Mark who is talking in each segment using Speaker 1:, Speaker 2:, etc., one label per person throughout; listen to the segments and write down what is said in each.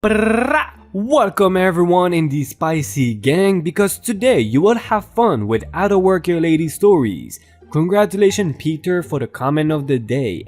Speaker 1: Welcome everyone in the spicy gang, because today you will have fun with IDontWorkHereLady stories. Congratulations Peter for the comment of the day.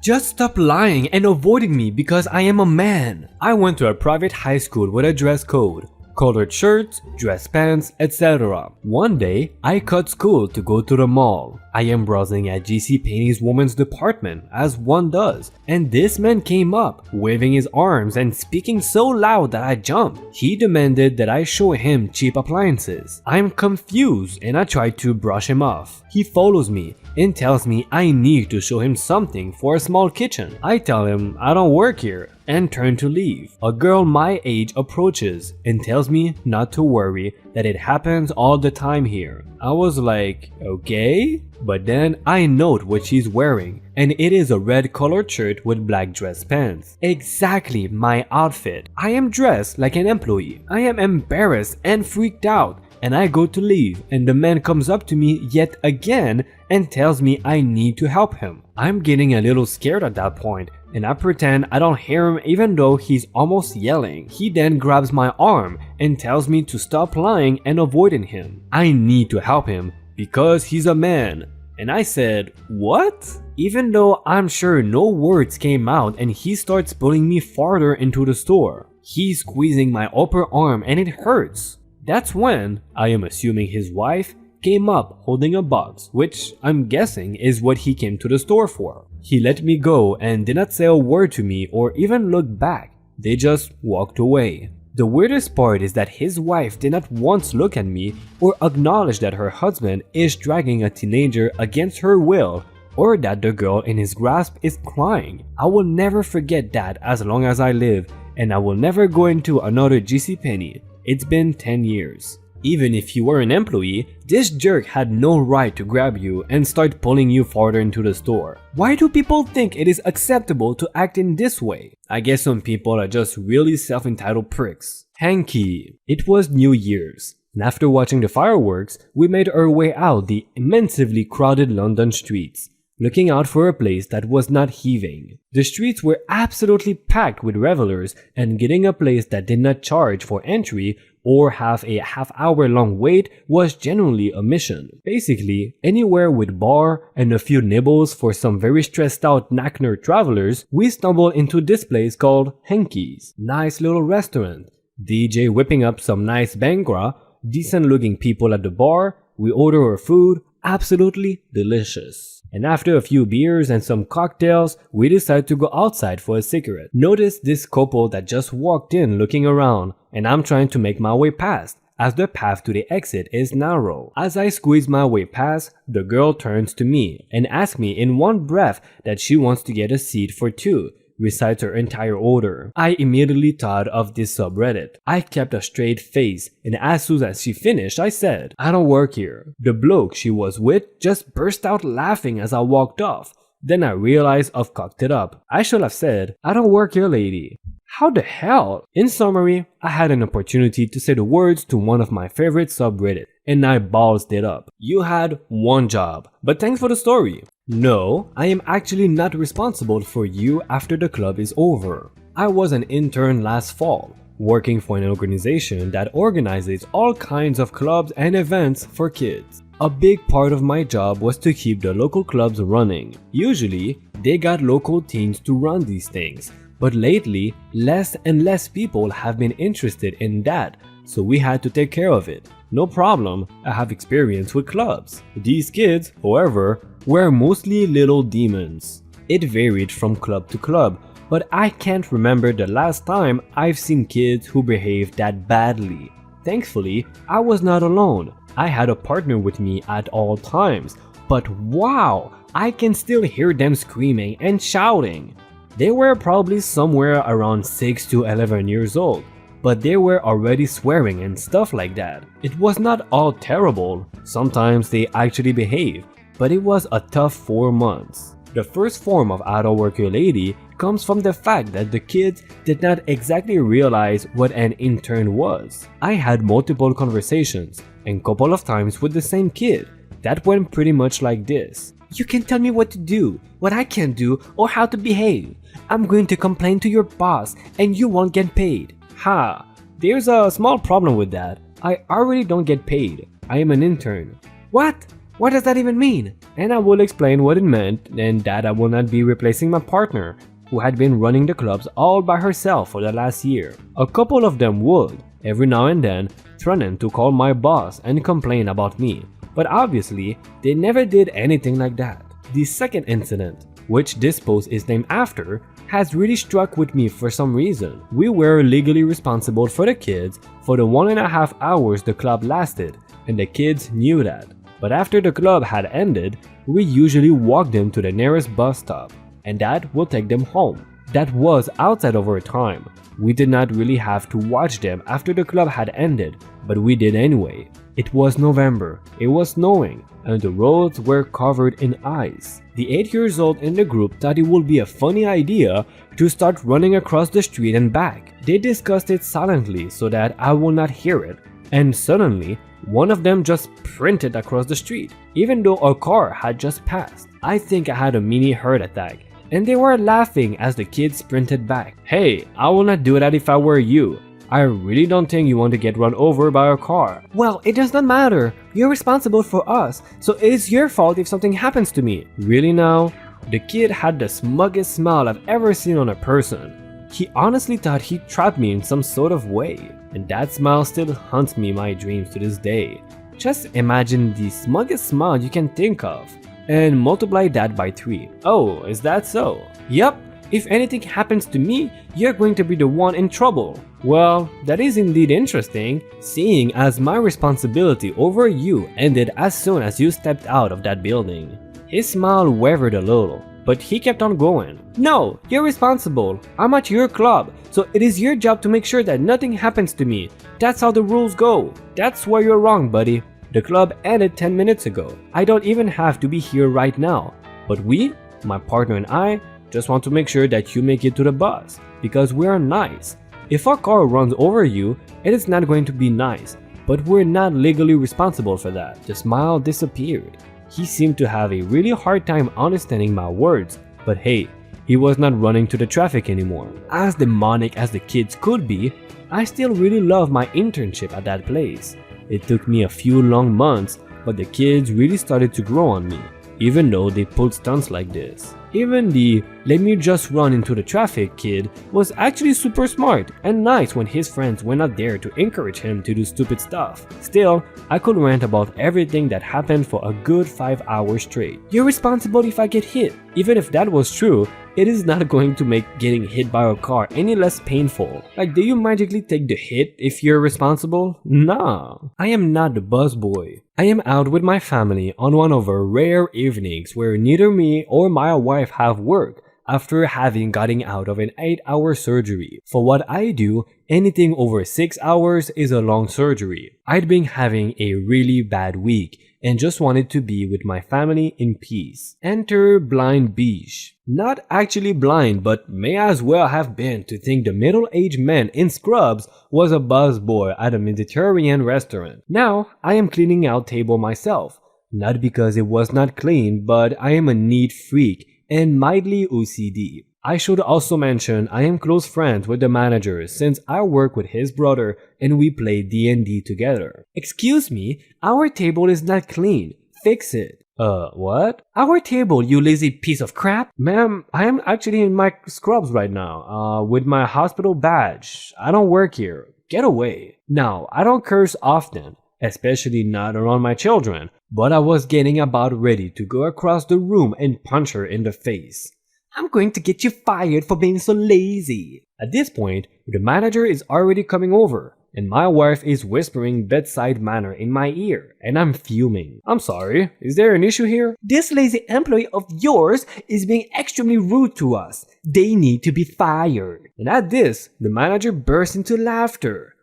Speaker 1: Just stop lying and avoiding me because I am a man. I went to a private high school with a dress code. Colored shirts, dress pants, etc. One day, I cut school to go to the mall. I am browsing at JCPenney's women's department, as one does, and this man came up, waving his arms and speaking so loud that I jumped. He demanded that I show him cheap appliances. I'm confused and I try to brush him off. He follows me and tells me I need to show him something for a small kitchen. I tell him I don't work here and turn to leave. A girl my age approaches and tells me not to worry, that it happens all the time here. I was like, okay? But then I note what she's wearing, and it is a red colored shirt with black dress pants. Exactly my outfit. I am dressed like an employee. I am embarrassed and freaked out, and I go to leave, and the man comes up to me yet again and tells me I need to help him. I'm getting a little scared at that point, and I pretend I don't hear him even though he's almost yelling. He then grabs my arm and tells me to stop lying and avoiding him. I need to help him because he's a man. And I said, what? Even though I'm sure no words came out, and he starts pulling me farther into the store. He's squeezing my upper arm and it hurts. That's when, I am assuming his wife, came up holding a box, which I'm guessing is what he came to the store for. He let me go and did not say a word to me or even look back. They just walked away. The weirdest part is that his wife did not once look at me or acknowledge that her husband is dragging a teenager against her will, or that the girl in his grasp is crying. I will never forget that as long as I live, and I will never go into another JCPenney. It's been 10 years. Even if you were an employee, this jerk had no right to grab you and start pulling you farther into the store. Why do people think it is acceptable to act in this way? I guess some people are just really self-entitled pricks. Hanky. It was New Year's, and after watching the fireworks, we made our way out the immensely crowded London streets, looking out for a place that was not heaving. The streets were absolutely packed with revelers, and getting a place that did not charge for entry or have a half-hour-long wait was genuinely a mission. Basically, anywhere with bar and a few nibbles for some very stressed-out knacker travelers, we stumbled into this place called Henky's. Nice little restaurant. DJ whipping up some nice Bangra, decent-looking people at the bar, we order our food, absolutely delicious. And after a few beers and some cocktails, we decide to go outside for a cigarette. Notice this couple that just walked in looking around, and I'm trying to make my way past, as the path to the exit is narrow. As I squeeze my way past, the girl turns to me and asks me in one breath that she wants to get a seat for two, recites her entire order. I immediately thought of this subreddit. I kept a straight face, and as soon as she finished, I said, I don't work here. The bloke she was with just burst out laughing as I walked off. Then I realized I've cocked it up. I should have said, I don't work here, lady. How the hell? In summary, I had an opportunity to say the words to one of my favorite subreddits, and I ballsed it up. You had one job, but thanks for the story. No, I am actually not responsible for you after the club is over. I was an intern last fall, working for an organization that organizes all kinds of clubs and events for kids. A big part of my job was to keep the local clubs running. Usually, they got local teens to run these things, but lately, less and less people have been interested in that, so we had to take care of it. No problem, I have experience with clubs. These kids, however, were mostly little demons. It varied from club to club, but I can't remember the last time I've seen kids who behaved that badly. Thankfully, I was not alone. I had a partner with me at all times, but wow, I can still hear them screaming and shouting. They were probably somewhere around 6 to 11 years old, but they were already swearing and stuff like that. It was not all terrible, sometimes they actually behaved, but it was a tough 4 months. The first form of IDontWorkHereLady comes from the fact that the kids did not exactly realize what an intern was. I had multiple conversations, and couple of times with the same kid, that went pretty much like this. You can tell me what to do, what I can't do, or how to behave. I'm going to complain to your boss and you won't get paid. Ha! There's a small problem with that. I already don't get paid. I am an intern. What? What does that even mean? And I will explain what it meant and that I will not be replacing my partner, who had been running the clubs all by herself for the last year. A couple of them would, every now and then, threaten to call my boss and complain about me. But obviously, they never did anything like that. The second incident, which this post is named after, has really struck with me for some reason. We were legally responsible for the kids for the 1.5 hours the club lasted, and the kids knew that. But after the club had ended, we usually walked them to the nearest bus stop, and that will take them home. That was outside of our time. We did not really have to watch them after the club had ended, but we did anyway. It was November, it was snowing, and the roads were covered in ice. The 8-year-old in the group thought it would be a funny idea to start running across the street and back. They discussed it silently so that I will not hear it, and suddenly, one of them just sprinted across the street, even though a car had just passed. I think I had a mini heart attack, and they were laughing as the kids sprinted back. Hey, I will not do that if I were you. I really don't think you want to get run over by a car. Well, it does not matter. You're responsible for us, so it is your fault if something happens to me. Really now? The kid had the smuggest smile I've ever seen on a person. He honestly thought he trapped me in some sort of way, and that smile still haunts me in my dreams to this day. Just imagine the smuggest smile you can think of, and multiply that by 3. Oh, is that so? Yup. If anything happens to me, you're going to be the one in trouble. Well, that is indeed interesting, seeing as my responsibility over you ended as soon as you stepped out of that building. His smile wavered a little, but he kept on going. No, you're responsible. I'm at your club, so it is your job to make sure that nothing happens to me. That's how the rules go. That's where you're wrong, buddy. The club ended 10 minutes ago. I don't even have to be here right now. But we, my partner and I, just want to make sure that you make it to the bus, because we are nice. If a car runs over you, it is not going to be nice, but we're not legally responsible for that. The smile disappeared. He seemed to have a really hard time understanding my words, but hey, he was not running to the traffic anymore. As demonic as the kids could be, I still really love my internship at that place. It took me a few long months, but the kids really started to grow on me, even though they pulled stunts like this. Even the "let me just run into the traffic" kid was actually super smart and nice when his friends were not there to encourage him to do stupid stuff. Still, I could rant about everything that happened for a good 5 hours straight. You're responsible if I get hit. Even if that was true, it is not going to make getting hit by a car any less painful. Like, do you magically take the hit if you're responsible? Nah. I am not the busboy. I am out with my family on one of our rare evenings where neither me or my wife have work after having gotten out of an 8-hour surgery. For what I do, anything over 6 hours is a long surgery. I'd been having a really bad week and just wanted to be with my family in peace. Enter blind Biche. Not actually blind, but may as well have been to think the middle-aged man in scrubs was a busboy at a Mediterranean restaurant. Now, I am cleaning out table myself. Not because it was not clean, but I am a neat freak and mildly OCD. I should also mention I am close friends with the manager since I work with his brother and we play D&D together. Excuse me, our table is not clean. Fix it. What? Our table, you lazy piece of crap? Ma'am, I am actually in my scrubs right now, with my hospital badge. I don't work here. Get away. Now, I don't curse often, especially not around my children, but I was getting about ready to go across the room and punch her in the face. I'm going to get you fired for being so lazy. At this point, the manager is already coming over, and my wife is whispering bedside manner in my ear, and I'm fuming. I'm sorry, is there an issue here? This lazy employee of yours is being extremely rude to us. They need to be fired. And at this, the manager bursts into laughter.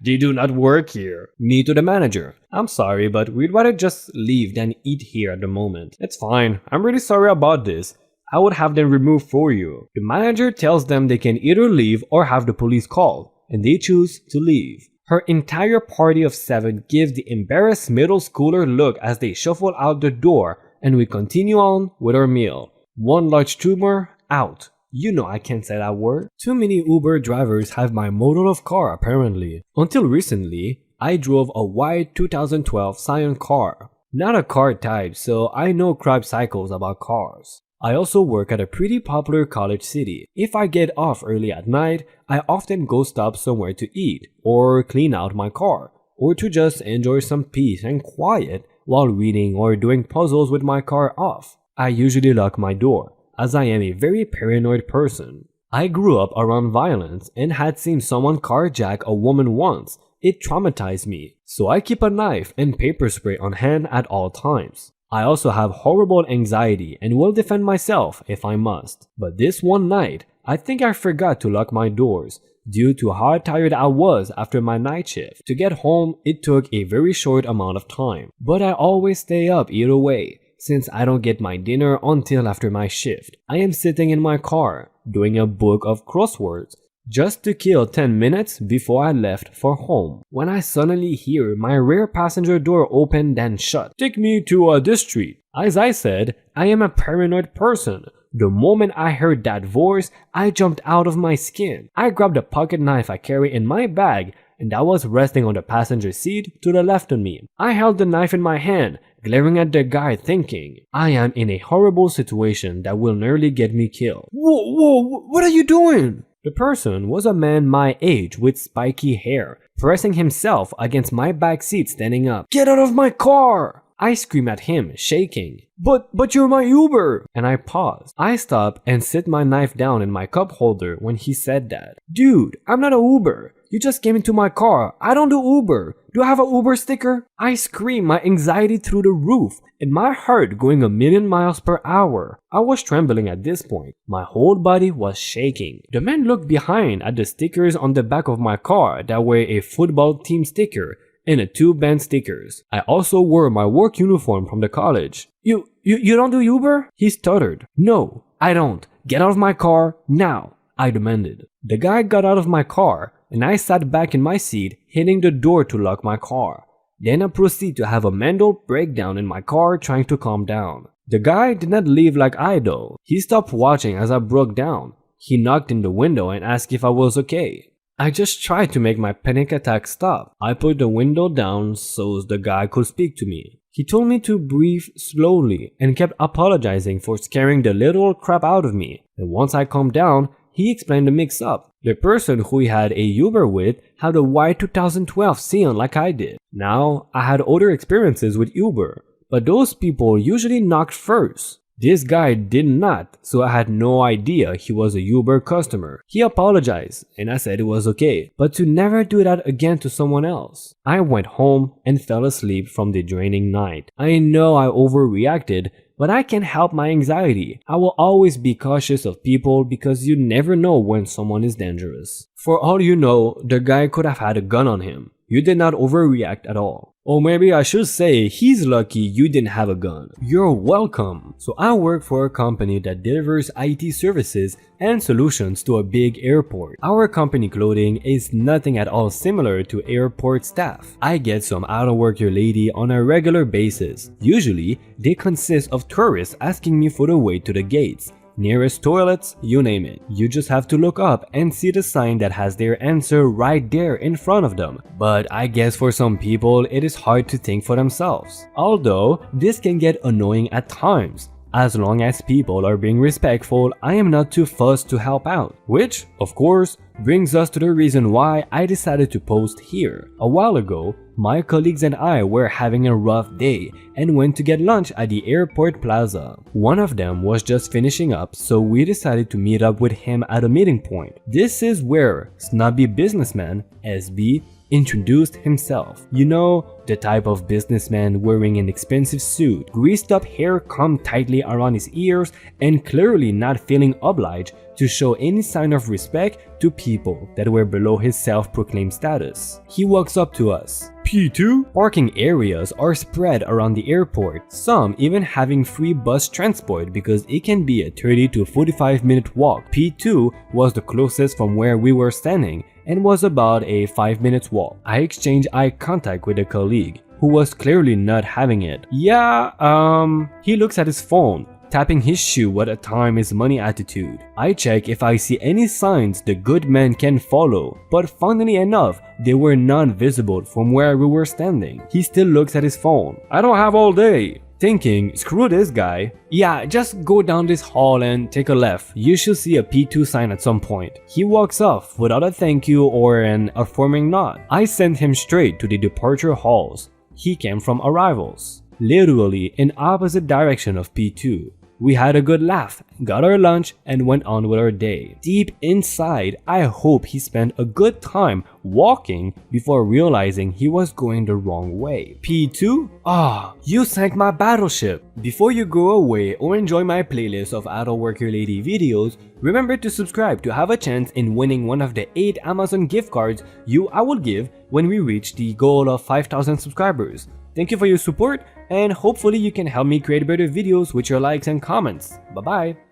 Speaker 1: They do not work here. Me to the manager. I'm sorry, but we'd rather just leave than eat here at the moment. It's fine. I'm really sorry about this. I would have them removed for you. The manager tells them they can either leave or have the police called, and they choose to leave. Her entire party of 7 gives the embarrassed middle schooler look as they shuffle out the door, and we continue on with our meal. 1 large tumor, out. You know I can't say that word. Too many Uber drivers have my model of car apparently. Until recently, I drove a white 2012 Scion car. Not a car type, so I know crap cycles about cars. I also work at a pretty popular college city. If I get off early at night, I often go stop somewhere to eat, or clean out my car, or to just enjoy some peace and quiet while reading or doing puzzles with my car off. I usually lock my door, as I am a very paranoid person. I grew up around violence and had seen someone carjack a woman once. It traumatized me, so I keep a knife and paper spray on hand at all times. I also have horrible anxiety and will defend myself if I must. But this one night, I think I forgot to lock my doors due to how tired I was after my night shift. To get home, it took a very short amount of time, but I always stay up either way, since I don't get my dinner until after my shift. I am sitting in my car, doing a book of crosswords, just to kill 10 minutes before I left for home, when I suddenly hear my rear passenger door open then shut. Take me to this street. As I said, I am a paranoid person. The moment I heard that voice, I jumped out of my skin. I grabbed a pocket knife I carry in my bag, and that was resting on the passenger seat to the left of me. I held the knife in my hand, glaring at the guy thinking, I am in a horrible situation that will nearly get me killed. Whoa, what are you doing? The person was a man my age with spiky hair, pressing himself against my back seat standing up. Get out of my car! I scream at him, shaking. But you're my Uber! And I pause. I stop and sit my knife down in my cup holder when he said that. Dude, I'm not a Uber. You just came into my car. I don't do Uber. Do I have a Uber sticker? I scream, my anxiety through the roof, and my heart going 1,000,000 miles per hour. I was trembling at this point. My whole body was shaking. The man looked behind at the stickers on the back of my car that were a football team sticker and a 2 band stickers. I also wore my work uniform from the college. You don't do Uber? He stuttered. No, I don't. Get out of my car now, I demanded. The guy got out of my car, and I sat back in my seat, hitting the door to lock my car. Then I proceed to have a mental breakdown in my car trying to calm down. The guy did not leave like I do. He stopped watching as I broke down. He knocked in the window and asked if I was okay. I just tried to make my panic attack stop. I put the window down so the guy could speak to me. He told me to breathe slowly and kept apologizing for scaring the literal crap out of me. And once I calmed down, he explained the mix-up. The person who he had a Uber with had a white 2012 Scion like I did. Now, I had other experiences with Uber, but those people usually knocked first. This guy did not, so I had no idea he was a Uber customer. He apologized, and I said it was okay, but to never do that again to someone else. I went home and fell asleep from the draining night. I know I overreacted, but I can't help my anxiety. I will always be cautious of people because you never know when someone is dangerous. For all you know, the guy could have had a gun on him. You did not overreact at all. Or maybe I should say he's lucky you didn't have a gun. You're welcome. So I work for a company that delivers IT services and solutions to a big airport. Our company clothing is nothing at all similar to airport staff. I get some IDontWorkHereLady on a regular basis. Usually, they consist of tourists asking me for the way to the gates. Nearest toilets, you name it. You just have to look up and see the sign that has their answer right there in front of them. But I guess for some people, it is hard to think for themselves. Although, this can get annoying at times. As long as people are being respectful, I am not too fussed to help out. Which, of course, brings us to the reason why I decided to post here. A while ago, my colleagues and I were having a rough day and went to get lunch at the airport plaza. One of them was just finishing up, so we decided to meet up with him at a meeting point. This is where snobby businessman SB introduced himself. You know, the type of businessman wearing an expensive suit, greased up hair combed tightly around his ears, and clearly not feeling obliged to show any sign of respect to people that were below his self-proclaimed status. He walks up to us. P2? Parking areas are spread around the airport, some even having free bus transport because it can be a 30 to 45-minute walk. P2 was the closest from where we were standing and was about a 5-minute walk. I exchanged eye contact with a colleague who was clearly not having it. He looks at his phone, tapping his shoe with a time is money attitude. I check if I see any signs the good man can follow, but funnily enough, they were non-visible from where we were standing. He still looks at his phone. I don't have all day. Thinking, screw this guy. Yeah, just go down this hall and take a left. You should see a P2 sign at some point. He walks off without a thank you or an affirming nod. I sent him straight to the departure halls. He came from arrivals, literally in opposite direction of P2. We had a good laugh, got our lunch, and went on with our day. Deep inside, I hope he spent a good time walking before realizing he was going the wrong way. P2? You sank my battleship. Before you go away or enjoy my playlist of IDontWorkHereLady videos, remember to subscribe to have a chance in winning one of the 8 Amazon gift cards I will give when we reach the goal of 5,000 subscribers. Thank you for your support, and hopefully you can help me create better videos with your likes and comments. Bye bye!